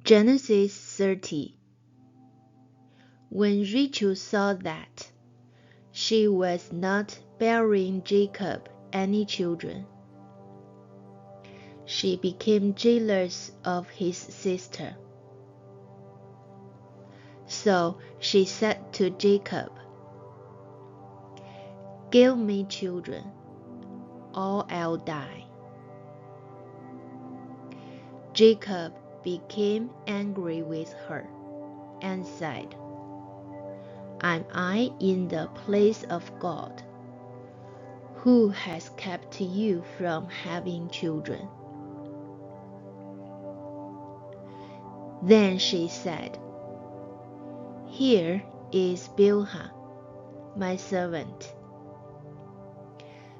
Genesis 30. When Rachel saw that she was not bearing Jacob any children, she became jealous of his sister. So she said to Jacob, "Give me children, or I'll die." Jacob became angry with her and said, "Am I in the place of God, who has kept you from having children?" Then she said, "Here is Bilhah, my servant.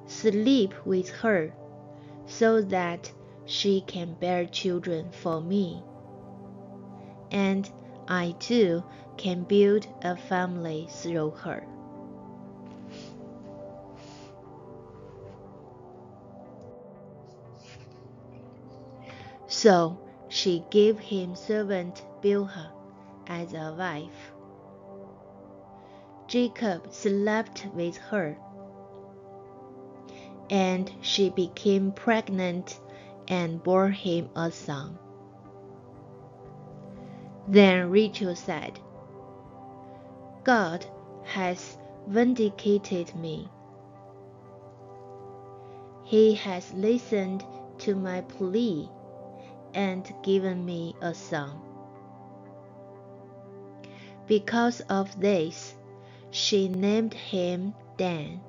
Sleep with her, so that she can bear children for me, and I too can build a family through her." So she gave him servant Bilhah as a wife. Jacob slept with her, and she became pregnant and bore him a son. Then Rachel said, "God has vindicated me. He has listened to my plea and given me a son." Because of this, she named him Dan.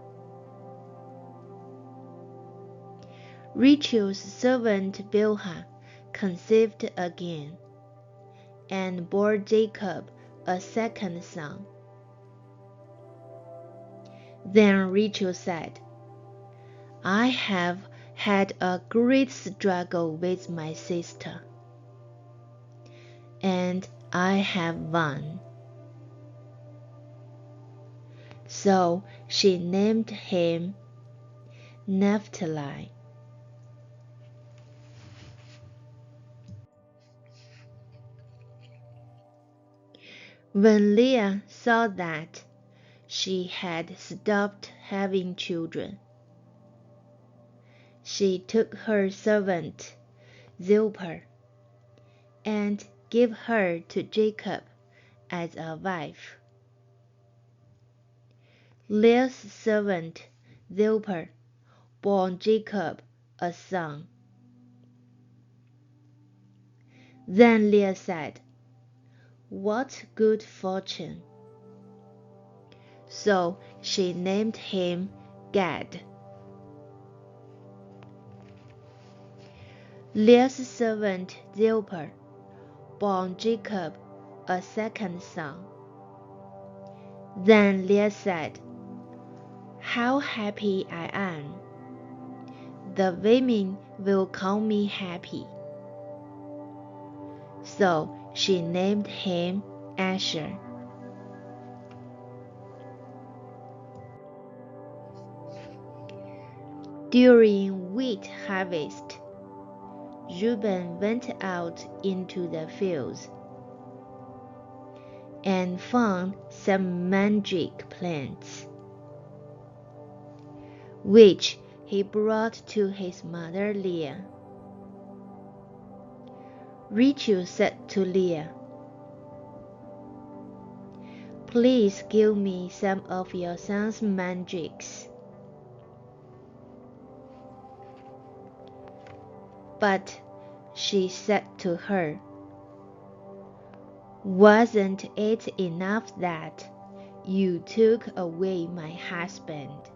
Rachel's servant Bilhah conceived again and bore Jacob a second son. Then Rachel said, "I have had a great struggle with my sister, and I have won." So she named him Naphtali. When Leah saw that she had stopped having children, she took her servant Zilpah and gave her to Jacob as a wife. Leah's servant Zilpah bore Jacob a son. Then Leah said, "What good fortune!" So she named him Gad. Leah's servant Zilpah bore Jacob a second son. Then Leah said, "How happy I am! The women will call me happy." So she named him Asher. During wheat harvest, Reuben went out into the fields and found some mandrake plants, which he brought to his mother Leah. Rachel said to Leah, "Please give me some of your son's mandrakes." But she said to her, "Wasn't it enough that you took away my husband?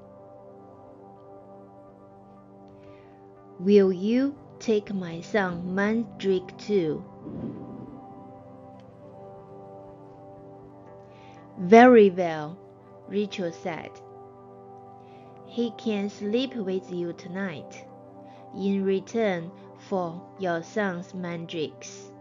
Will you take my son mandrake too?" "Very well," Rachel said. "He can sleep with you tonight, in return for your son's mandrakes."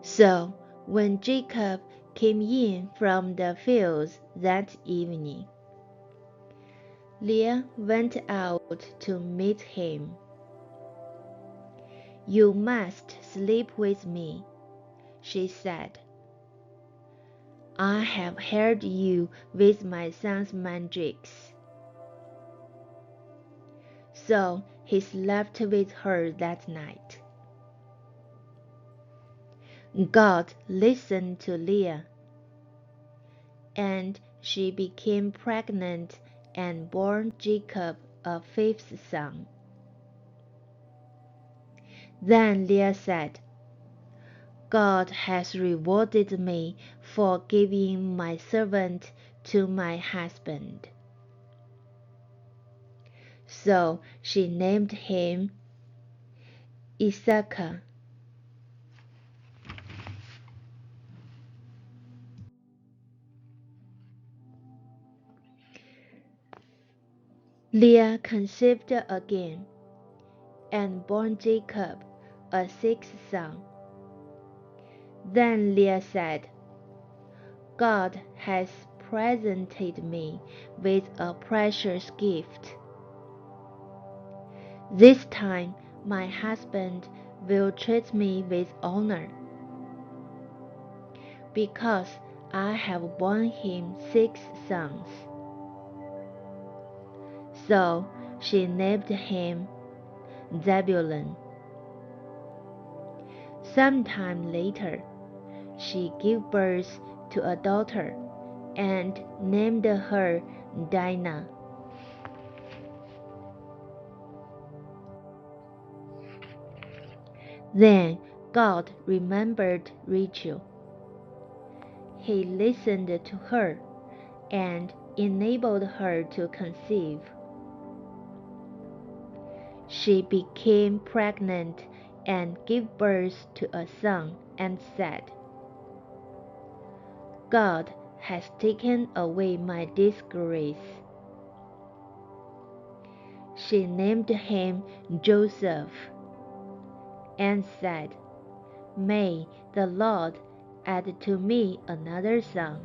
So when Jacob came in from the fields that evening, Leah went out to meet him. "You must sleep with me," she said. "I have heard you with my son's mandrakes." So he slept with her that night. God listened to Leah, and she became pregnant and bore Jacob a fifth son. Then Leah said, "God has rewarded me for giving my servant to my husband." So she named him Issachar. Leah conceived again, and bore Jacob a sixth son. Then Leah said, "God has presented me with a precious gift. This time my husband will treat me with honor, because I have borne him 6 sons." So she named him Zebulun. Some time later, she gave birth to a daughter and named her Dinah. Then God remembered Rachel. He listened to her and enabled her to conceive. She became pregnant and gave birth to a son and said, "God has taken away my disgrace." She named him Joseph and said, "May the Lord add to me another son."